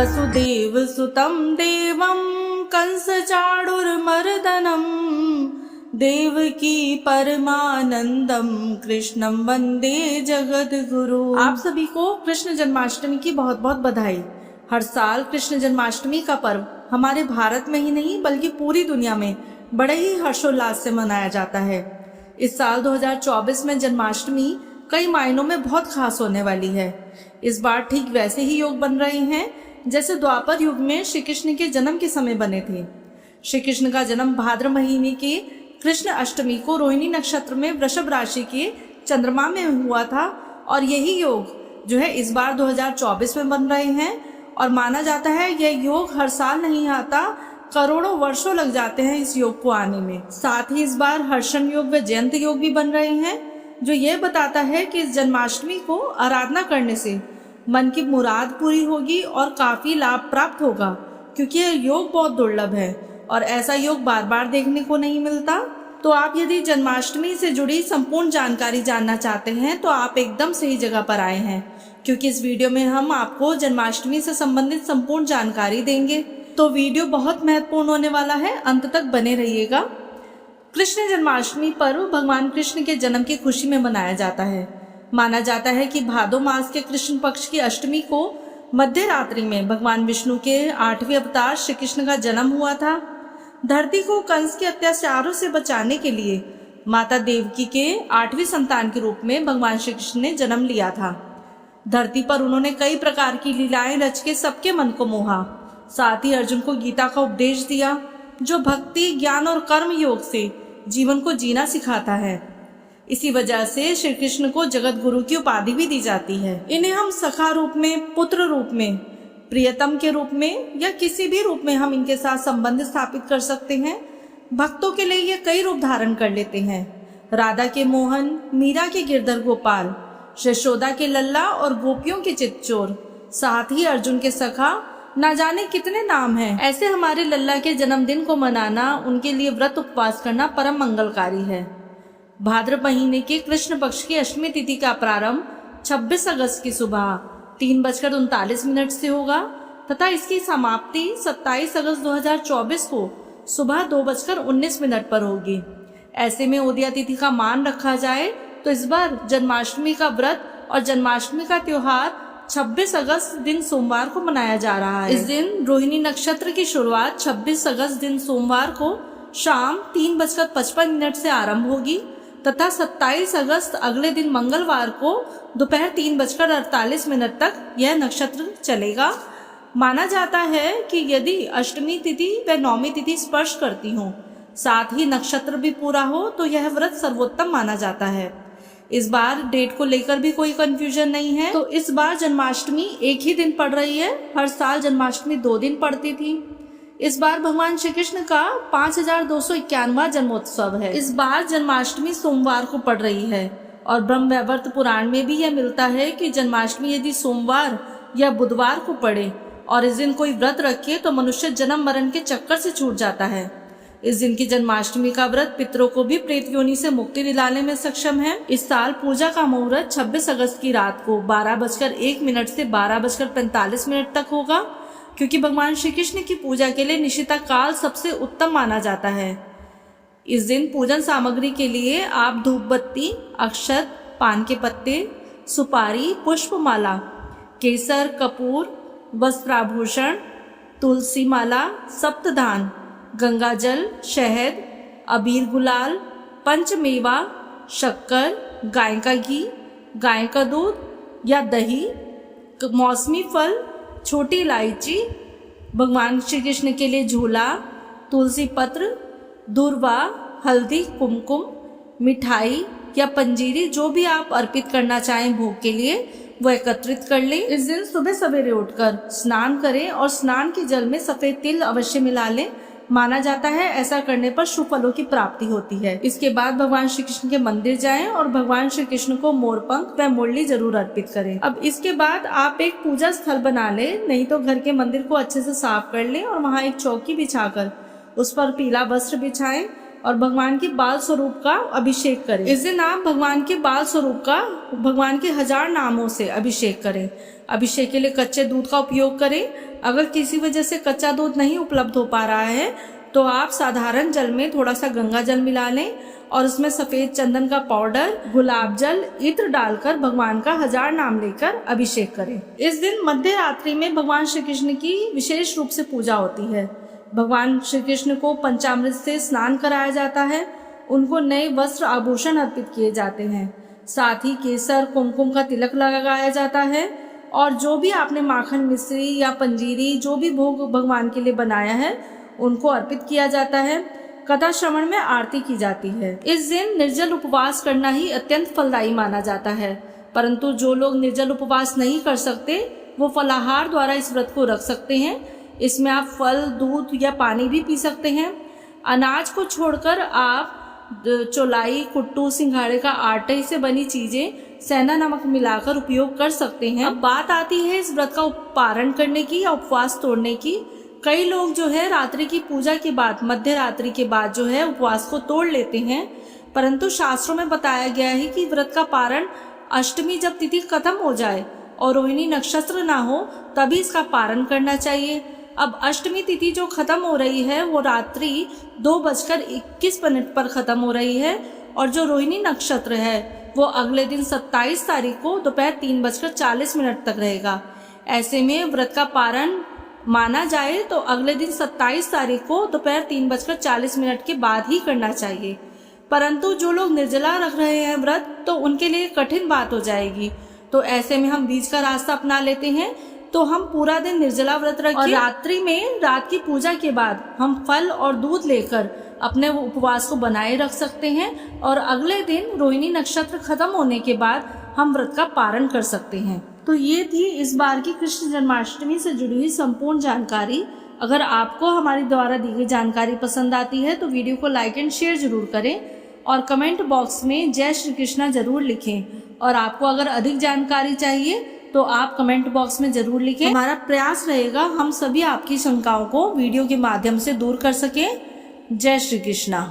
वसुदेवसुतं देवं कंसचाणूरमर्दनं देवकी परमानंदम कृष्णं वंदे जगद्गुरु। आप सभी को कृष्ण जन्माष्टमी की बहुत बहुत बधाई। हर साल कृष्ण जन्माष्टमी का पर्व हमारे भारत में ही नहीं बल्कि पूरी दुनिया में बड़े ही हर्षोल्लास से मनाया जाता है। इस साल 2024 में जन्माष्टमी कई मायनों में बहुत खास होने वाली है। इस बार ठीक वैसे ही योग बन रहे हैं जैसे द्वापर युग में श्री कृष्ण के जन्म के समय बने थे। श्री कृष्ण का जन्म भाद्र महीने के कृष्ण अष्टमी को रोहिणी नक्षत्र में वृषभ राशि के चंद्रमा में हुआ था और यही योग जो है इस बार 2024 में बन रहे हैं और माना जाता है यह योग हर साल नहीं आता, करोड़ों वर्षों लग जाते हैं इस योग को आने में। साथ ही इस बार हर्षण योग व जयंत योग भी बन रहे हैं जो ये बताता है कि इस जन्माष्टमी को आराधना करने से मन की मुराद पूरी होगी और काफी लाभ प्राप्त होगा, क्योंकि यह योग बहुत दुर्लभ है और ऐसा योग बार बार देखने को नहीं मिलता। तो आप यदि जन्माष्टमी से जुड़ी संपूर्ण जानकारी जानना चाहते हैं तो आप एकदम सही जगह पर आए हैं, क्योंकि इस वीडियो में हम आपको जन्माष्टमी से संबंधित संपूर्ण जानकारी देंगे। तो वीडियो बहुत महत्वपूर्ण होने वाला है, अंत तक बने रहिएगा। कृष्ण जन्माष्टमी पर्व भगवान कृष्ण के जन्म की खुशी में मनाया जाता है। माना जाता है कि भादो मास के कृष्ण पक्ष की अष्टमी को मध्य रात्रि में भगवान विष्णु के 8वें अवतार श्री कृष्ण का जन्म हुआ था। धरती को कंस के अत्याचारों से बचाने के लिए माता देवकी के 8वीं संतान के रूप में भगवान श्री कृष्ण ने जन्म लिया था। धरती पर उन्होंने कई प्रकार की लीलाएं रच के सबके मन को मोहा। साथ ही अर्जुन को गीता का उपदेश दिया जो भक्ति, ज्ञान और कर्म योग से जीवन को जीना सिखाता है। इसी वजह से श्री कृष्ण को जगत गुरु की उपाधि भी दी जाती है। इन्हें हम सखा रूप में, पुत्र रूप में, प्रियतम के रूप में या किसी भी रूप में हम इनके साथ संबंध स्थापित कर सकते हैं। भक्तों के लिए ये कई रूप धारण कर लेते हैं। राधा के मोहन, मीरा के गिरधर गोपाल, यशोदा के लल्ला और गोपियों के चितचोर, साथ ही अर्जुन के सखा, ना जाने कितने नाम हैं। ऐसे हमारे लल्ला के जन्मदिन को मनाना, उनके लिए व्रत उपवास करना परम मंगलकारी है। भाद्र महीने के कृष्ण पक्ष की अष्टमी तिथि का प्रारंभ 26 अगस्त की सुबह 3:39 से होगा तथा इसकी समाप्ति 27 अगस्त 2024 को सुबह 2:19 पर होगी। ऐसे में उदया तिथि का मान रखा जाए तो इस बार जन्माष्टमी का व्रत और जन्माष्टमी का त्योहार 26 अगस्त दिन सोमवार को मनाया जा रहा है। इस दिन रोहिणी नक्षत्र की शुरुआत 26 अगस्त दिन सोमवार को शाम 3:55 से आरंभ होगी तथा 27 अगस्त अगले दिन मंगलवार को दोपहर 3:48 तक यह नक्षत्र चलेगा। माना जाता है कि यदि अष्टमी तिथि व नवमी तिथि स्पर्श करती हो, साथ ही नक्षत्र भी पूरा हो तो यह व्रत सर्वोत्तम माना जाता है। इस बार डेट को लेकर भी कोई कंफ्यूजन नहीं है। तो इस बार जन्माष्टमी एक ही दिन पड़ रही है। हर साल जन्माष्टमी 2 दिन पड़ती थी। इस बार भगवान श्री कृष्ण का 5251वां जन्मोत्सव है। इस बार जन्माष्टमी सोमवार को पड़ रही है और ब्रह्मवैवर्त पुराण में भी यह मिलता है कि जन्माष्टमी यदि सोमवार या बुधवार को पड़े और इस दिन कोई व्रत रखे तो मनुष्य जन्म मरण के चक्कर से छूट जाता है। इस दिन की जन्माष्टमी का व्रत पितरों को भी प्रेत योनि से मुक्ति दिलाने में सक्षम है। इस साल पूजा का मुहूर्त 26 अगस्त की रात को 12:01 से 12:45 तक होगा, क्योंकि भगवान श्री कृष्ण की पूजा के लिए निशिता काल सबसे उत्तम माना जाता है। इस दिन पूजन सामग्री के लिए आप धूप बत्ती, अक्षत, पान के पत्ते, सुपारी, पुष्पमाला, केसर, कपूर, वस्त्राभूषण, तुलसी माला, सप्तधान, गंगा जल, शहद, अबीर गुलाल, पंचमेवा, शक्कर, गाय का घी, गाय का दूध या दही, मौसमी फल, छोटी इलायची, भगवान श्री कृष्ण के लिए झूला, तुलसी पत्र, दूर्वा, हल्दी, कुमकुम, मिठाई या पंजीरी, जो भी आप अर्पित करना चाहें भोग के लिए वो एकत्रित कर लें। इस दिन सुबह सवेरे उठकर स्नान करें और स्नान के जल में सफेद तिल अवश्य मिला लें। माना जाता है ऐसा करने पर शुभ फलों की प्राप्ति होती है। इसके बाद भगवान श्री कृष्ण के मंदिर जाएं और भगवान श्री कृष्ण को मोरपंख व मुरली जरूर अर्पित करें। अब इसके बाद आप एक पूजा स्थल बना लें, नहीं तो घर के मंदिर को अच्छे से साफ कर लें और वहाँ एक चौकी बिछाकर उस पर पीला वस्त्र बिछाएं और भगवान के बाल स्वरूप का अभिषेक करें। इस दिन आप भगवान के बाल स्वरूप का भगवान के 1000 नामों से अभिषेक करें। अभिषेक के लिए कच्चे दूध का उपयोग करें। अगर किसी वजह से कच्चा दूध नहीं उपलब्ध हो पा रहा है तो आप साधारण जल में थोड़ा सा गंगा जल मिला लें और उसमें सफेद चंदन का पाउडर, गुलाब जल, इत्र डालकर भगवान का 1000 नाम लेकर अभिषेक करें। इस दिन मध्य रात्रि में भगवान श्री कृष्ण की विशेष रूप से पूजा होती है। भगवान श्री कृष्ण को पंचामृत से स्नान कराया जाता है। उनको नए वस्त्र आभूषण अर्पित किए जाते हैं। साथ ही केसर कुमकुम का तिलक लगाया जाता है और जो भी आपने माखन, मिश्री या पंजीरी जो भी भोग भगवान के लिए बनाया है उनको अर्पित किया जाता है। कथा श्रवण में आरती की जाती है। इस दिन निर्जल उपवास करना ही अत्यंत फलदायी माना जाता है, परंतु जो लोग निर्जल उपवास नहीं कर सकते वो फलाहार द्वारा इस व्रत को रख सकते हैं। इसमें आप फल, दूध या पानी भी पी सकते हैं। अनाज को छोड़कर आप चौलाई, कुट्टू, सिंघाड़े का आटे से बनी चीजें सेंधा नमक मिलाकर उपयोग कर सकते हैं। अब बात आती है इस व्रत का पारण करने की या उपवास तोड़ने की। कई लोग जो है रात्रि की पूजा के बाद, मध्य रात्रि के बाद जो है उपवास को तोड़ लेते हैं, परंतु शास्त्रों में बताया गया है कि व्रत का पारण अष्टमी जब तिथि खत्म हो जाए और रोहिणी नक्षत्र ना हो तभी इसका पारण करना चाहिए। अब अष्टमी तिथि जो खत्म हो रही है वो रात्रि 2:21 पर खत्म हो रही है और जो रोहिणी नक्षत्र है वो अगले दिन 27 तारीख को दोपहर 3:40 तक रहेगा। ऐसे में व्रत का पारण माना जाए तो अगले दिन 27 तारीख को दोपहर 3:40 के बाद ही करना चाहिए। परंतु जो लोग निर्जला रख रहे हैं व्रत, तो उनके लिए कठिन बात हो जाएगी। तो ऐसे में हम बीच का रास्ता अपना लेते हैं। तो हम पूरा दिन निर्जला व्रत रखें और रात्रि में, रात की पूजा के बाद हम फल और दूध लेकर अपने उपवास को बनाए रख सकते हैं और अगले दिन रोहिणी नक्षत्र खत्म होने के बाद हम व्रत का पारण कर सकते हैं। तो ये थी इस बार की कृष्ण जन्माष्टमी से जुड़ी हुई संपूर्ण जानकारी। अगर आपको हमारी द्वारा दी गई जानकारी पसंद आती है तो वीडियो को लाइक एंड शेयर जरूर करें और कमेंट बॉक्स में जय श्री कृष्णा जरूर लिखें। और आपको अगर अधिक जानकारी चाहिए तो आप कमेंट बॉक्स में जरूर लिखें। हमारा प्रयास रहेगा हम सभी आपकी शंकाओं को वीडियो के माध्यम से दूर कर सकें। जय श्री कृष्णा।